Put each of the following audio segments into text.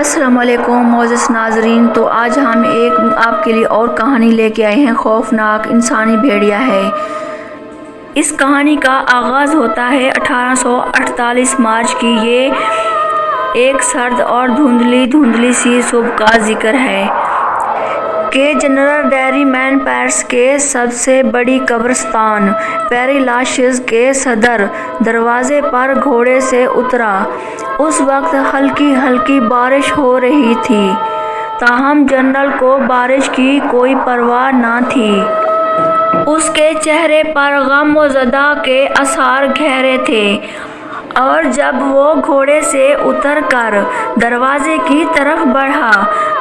السلام علیکم معزز ناظرین، تو آج ہم آپ کے لیے اور کہانی لے کے آئے ہیں۔ خوفناک انسانی بھیڑیا ہے۔ اس کہانی کا آغاز ہوتا ہے 1848 مارچ کی۔ یہ ایک سرد اور دھندلی سی صبح کا ذکر ہے کہ جنرل ڈیری مین پیرس کے سب سے بڑی قبرستان پیری لاشز کے صدر دروازے پر گھوڑے سے اترا۔ اس وقت ہلکی بارش ہو رہی تھی، تاہم جنرل کو بارش کی کوئی پرواہ نہ تھی۔ اس کے چہرے پر غم و زدہ کے آثار گہرے تھے، اور جب وہ گھوڑے سے اتر کر دروازے کی طرف بڑھا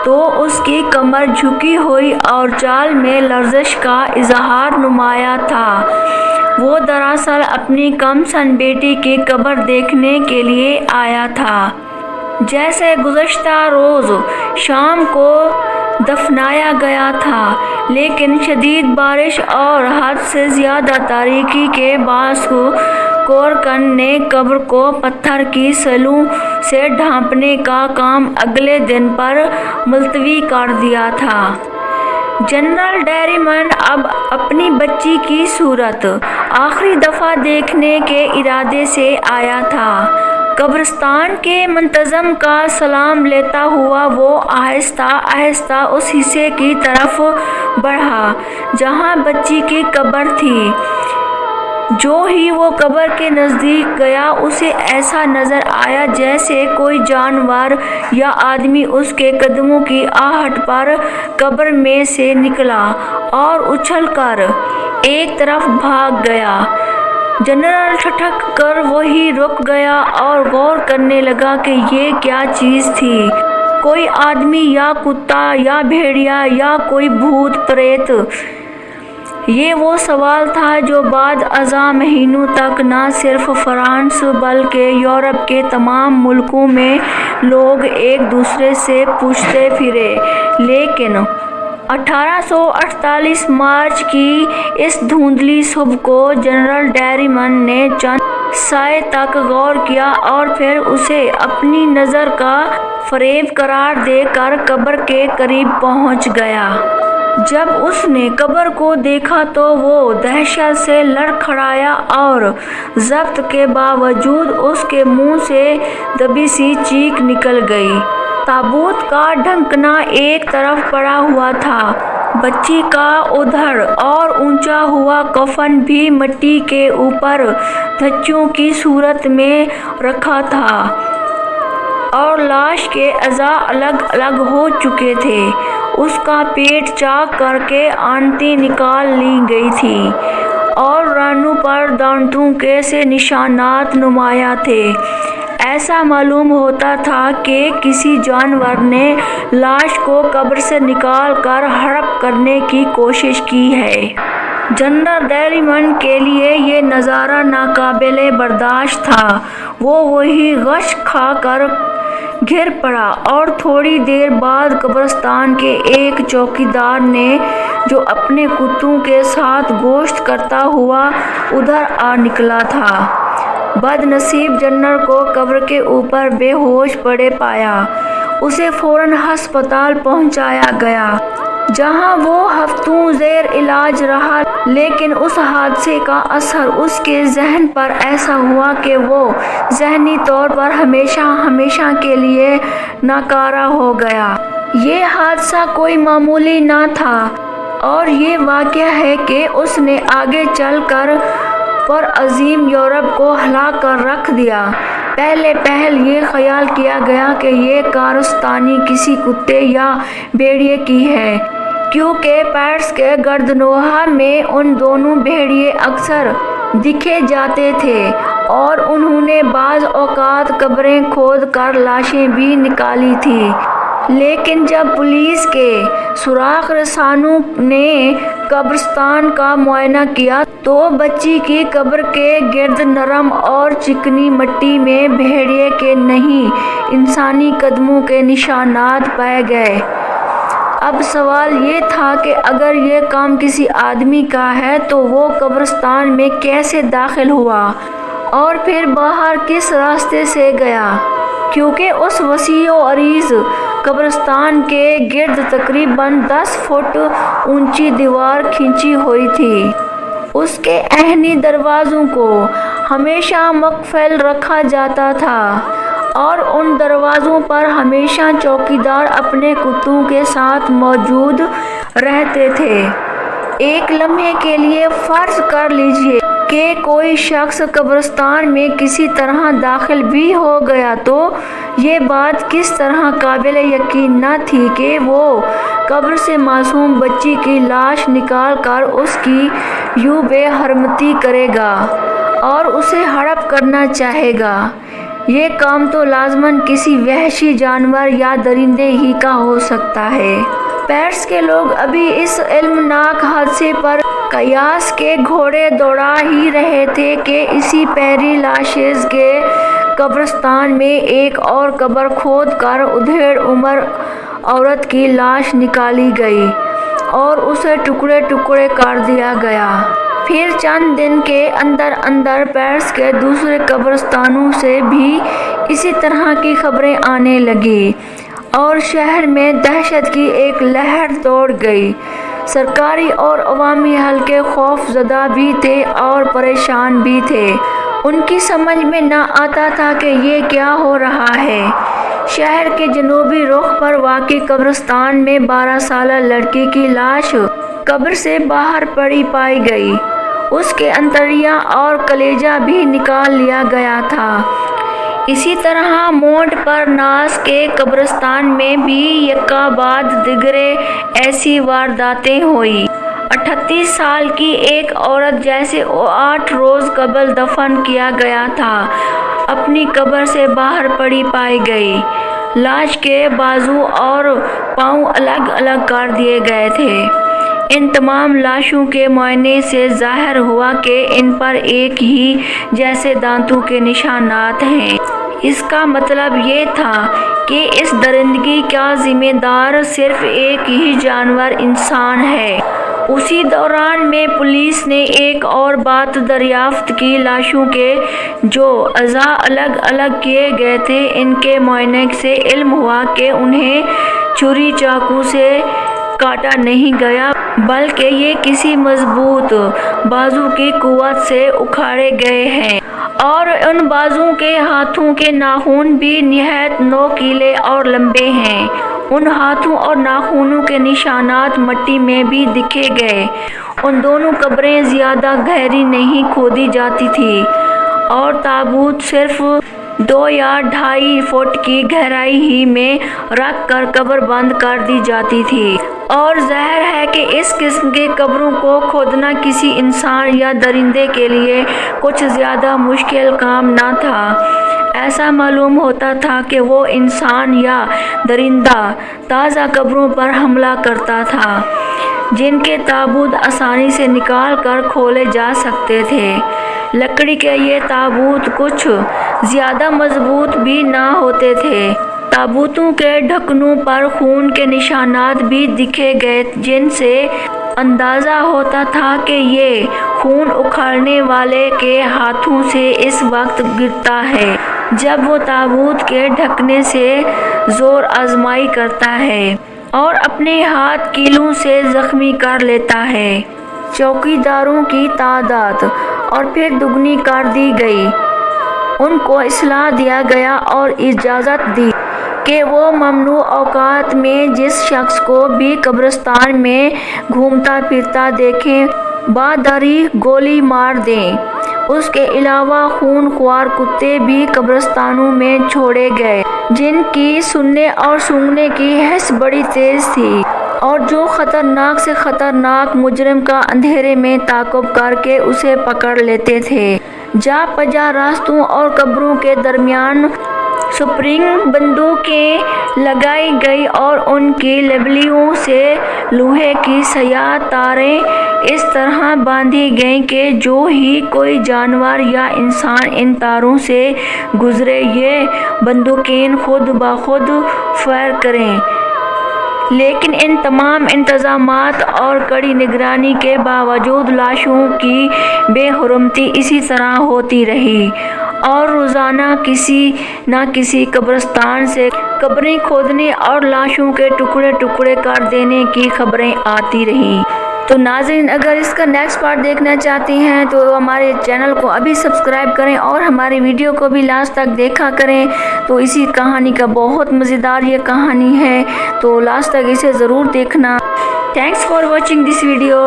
تو اس کی کمر جھکی ہوئی اور چال میں لرزش کا اظہار نمایاں تھا۔ وہ دراصل اپنی کم سن بیٹی کی قبر دیکھنے کے لیے آیا تھا، جسے گزشتہ روز شام کو دفنایا گیا تھا، لیکن شدید بارش اور حد سے زیادہ تاریکی کے باعث کورکن نے قبر کو پتھر کی سلوں سے ڈھانپنے کا کام اگلے دن پر ملتوی کر دیا تھا۔ جنرل ڈیری مین اب اپنی بچی کی صورت آخری دفعہ دیکھنے کے ارادے سے آیا تھا۔ قبرستان کے منتظم کا سلام لیتا ہوا وہ آہستہ اس حصے کی طرف بڑھا جہاں بچی کی قبر تھی۔ جو ہی وہ قبر کے نزدیک گیا، اسے ایسا نظر آیا جیسے کوئی جانور یا آدمی اس کے قدموں کی آہٹ پر قبر میں سے نکلا اور اچھل کر ایک طرف بھاگ گیا۔ جنرل ٹھٹک کر وہیں رک گیا اور غور کرنے لگا کہ یہ کیا چیز تھی۔ کوئی آدمی یا کتا یا بھیڑیا یا کوئی بھوت پریت؟ یہ وہ سوال تھا جو بعد ازاں مہینوں تک نہ صرف فرانس بلکہ یورپ کے تمام ملکوں میں لوگ ایک دوسرے سے پوچھتے پھرے، لیکن 1848 مارچ کی اس دھندلی صبح کو جنرل ڈیری مین نے چند سائے تک غور کیا اور پھر اسے اپنی نظر کا فریب قرار دے کر قبر کے قریب پہنچ گیا۔ جب اس نے قبر کو دیکھا تو وہ دہشت سے لڑکھڑایا اور ضبط کے باوجود اس کے منہ سے دبی سی چیخ نکل گئی۔ تابوت کا ڈھکنا ایک طرف پڑا ہوا تھا، بچی کا ادھر اور اونچا ہوا کفن بھی مٹی کے اوپر دھچیوں کی صورت میں رکھا تھا، اور لاش کے اعضاء الگ الگ ہو چکے تھے۔ اس کا پیٹ چاک کر کے آنتیں نکال لی گئی تھیں اور رانوں پر دانتوں کے سے نشانات نمایاں تھے۔ ایسا معلوم ہوتا تھا کہ کسی جانور نے لاش کو قبر سے نکال کر ہڑپ کرنے کی کوشش کی ہے۔ جنرل ڈیری مین کے لیے یہ نظارہ ناقابل برداشت تھا۔ وہ وہی غش کھا کر گر پڑا اور تھوڑی دیر بعد قبرستان کے ایک چوکیدار نے، جو اپنے کتوں کے ساتھ گوشت کرتا ہوا ادھر آ نکلا تھا، بد نصیب جنرل کو قبر کے اوپر بے ہوش پڑے پایا۔ اسے فوراً ہسپتال پہنچایا گیا، جہاں وہ ہفتوں زیر علاج رہا، لیکن اس حادثے کا اثر اس کے ذہن پر ایسا ہوا کہ وہ ذہنی طور پر ہمیشہ کے لیے ناکارہ ہو گیا۔ یہ حادثہ کوئی معمولی نہ تھا، اور یہ واقعہ ہے کہ اس نے آگے چل کر پرعظیم یورپ کو ہلا کر رکھ دیا۔ پہل یہ خیال کیا گیا کہ یہ کارستانی کسی کتے یا بھیڑیے کی ہے، کیونکہ پیرس کے گردنوہا میں ان دونوں بھیڑیے اکثر دیکھے جاتے تھے، اور انہوں نے بعض اوقات قبریں کھود کر لاشیں بھی نکالی تھیں۔ لیکن جب پولیس کے سراغ رسانوں نے قبرستان کا معائنہ کیا تو بچی کی قبر کے گرد نرم اور چکنی مٹی میں بھیڑیے کے نہیں، انسانی قدموں کے نشانات پائے گئے۔ اب سوال یہ تھا کہ اگر یہ کام کسی آدمی کا ہے تو وہ قبرستان میں کیسے داخل ہوا اور پھر باہر کس راستے سے گیا؟ کیونکہ اس وسیع و عریض قبرستان کے گرد تقریباً 10 فٹ اونچی دیوار کھینچی ہوئی تھی۔ اس کے عینی دروازوں کو ہمیشہ مقفل رکھا جاتا تھا اور ان دروازوں پر ہمیشہ چوکیدار اپنے کتوں کے ساتھ موجود رہتے تھے۔ ایک لمحے کے لیے فرض کر لیجیے کہ کوئی شخص قبرستان میں کسی طرح داخل بھی ہو گیا تو یہ بات کس طرح قابل یقین نہ تھی کہ وہ قبر سے معصوم بچی کی لاش نکال کر اس کی یوں بے حرمتی کرے گا اور اسے ہڑپ کرنا چاہے گا۔ یہ کام تو لازماً کسی وحشی جانور یا درندے ہی کا ہو سکتا ہے۔ پیرس کے لوگ ابھی اس المناک حادثے پر قیاس کے گھوڑے دوڑا ہی رہے تھے کہ اسی پیری لاشیز کے قبرستان میں ایک اور قبر کھود کر ادھیڑ عمر عورت کی لاش نکالی گئی اور اسے ٹکڑے ٹکڑے کر دیا گیا۔ پھر چند دن کے اندر اندر پیرس کے دوسرے قبرستانوں سے بھی اسی طرح کی خبریں آنے لگیں اور شہر میں دہشت کی ایک لہر دوڑ گئی۔ سرکاری اور عوامی حلقے خوف زدہ بھی تھے اور پریشان بھی تھے۔ ان کی سمجھ میں نہ آتا تھا کہ یہ کیا ہو رہا ہے۔ شہر کے جنوبی رخ پر واقع قبرستان میں 12 سالہ لڑکی کی لاش قبر سے باہر پڑی پائی گئی۔ اس کے انتڑیاں اور کلیجہ بھی نکال لیا گیا تھا۔ اسی طرح مونٹ پرناس کے قبرستان میں بھی یکا بعد دیگرے ایسی وارداتیں ہوئیں۔ 38 سال کی ایک عورت جسے 8 روز قبل دفن کیا گیا تھا اپنی قبر سے باہر پڑی پائی گئی۔ لاش کے بازو اور پاؤں الگ الگ کر دیے گئے تھے۔ ان تمام لاشوں کے معائنے سے ظاہر ہوا کہ ان پر ایک ہی جیسے دانتوں کے نشانات ہیں۔ اس کا مطلب یہ تھا کہ اس درندگی کا ذمہ دار صرف ایک ہی جانور انسان ہے۔ اسی دوران میں پولیس نے ایک اور بات دریافت کی، لاشوں کے جو اعضاء الگ الگ کیے گئے تھے ان کے معائنے سے علم ہوا کہ انہیں چھری چاقو سے کاٹا نہیں گیا بلکہ یہ کسی مضبوط بازو کی قوت سے اکھاڑے گئے ہیں، اور ان بازو کے ہاتھوں کے ناخن بھی نہایت نوکیلے اور لمبے ہیں۔ ان ہاتھوں اور ناخنوں کے نشانات مٹی میں بھی دیکھے گئے۔ ان دونوں قبریں زیادہ گہری نہیں کھودی جاتی تھیں اور تابوت صرف 2 یا 2.5 فٹ کی گہرائی ہی میں رکھ کر قبر بند کر دی جاتی تھی، اور ظاہر ہے کہ اس قسم کی قبروں کو کھودنا کسی انسان یا درندے کے لیے کچھ زیادہ مشکل کام نہ تھا۔ ایسا معلوم ہوتا تھا کہ وہ انسان یا درندہ تازہ قبروں پر حملہ کرتا تھا جن کے تابوت آسانی سے نکال کر کھولے جا سکتے تھے۔ لکڑی کے یہ تابوت کچھ زیادہ مضبوط بھی نہ ہوتے تھے۔ تابوتوں کے ڈھکنوں پر خون کے نشانات بھی دیکھے گئے جن سے اندازہ ہوتا تھا کہ یہ خون اکھاڑنے والے کے ہاتھوں سے اس وقت گرتا ہے جب وہ تابوت کے ڈھکنے سے زور آزمائی کرتا ہے اور اپنے ہاتھ کیلوں سے زخمی کر لیتا ہے۔ چوکیداروں کی تعداد اور پھر دگنی کر دی گئی۔ ان کو اصلاح دیا گیا اور اجازت دی کہ وہ ممنوع اوقات میں جس شخص کو بھی قبرستان میں گھومتا پھرتا دیکھیں بادری گولی مار دیں۔ اس کے علاوہ خون خوار کتے بھی قبرستانوں میں چھوڑے گئے جن کی سننے اور سونگھنے کی حس بڑی تیز تھی اور جو خطرناک سے خطرناک مجرم کا اندھیرے میں تعاقب کر کے اسے پکڑ لیتے تھے۔ جا پجا راستوں اور قبروں کے درمیان سپرنگ بندوقیں لگائی گئی اور ان کی لیبلیوں سے لوہے کی سیاہ تاریں اس طرح باندھی گئیں کہ جو ہی کوئی جانور یا انسان ان تاروں سے گزرے یہ بندوقیں خود بخود فائر کریں۔ لیکن ان تمام انتظامات اور کڑی نگرانی کے باوجود لاشوں کی بے حرمتی اسی طرح ہوتی رہی اور روزانہ کسی نہ کسی قبرستان سے قبریں کھودنے اور لاشوں کے ٹکڑے ٹکڑے کر دینے کی خبریں آتی رہیں۔ تو ناظرین، اگر اس کا نیکسٹ پارٹ دیکھنا چاہتے ہیں تو ہمارے چینل کو ابھی سبسکرائب کریں اور ہماری ویڈیو کو بھی لاسٹ تک دیکھا کریں۔ تو اسی کہانی کا بہت مزیدار یہ کہانی ہے، تو لاسٹ تک اسے ضرور دیکھنا۔ Thanks for watching this video.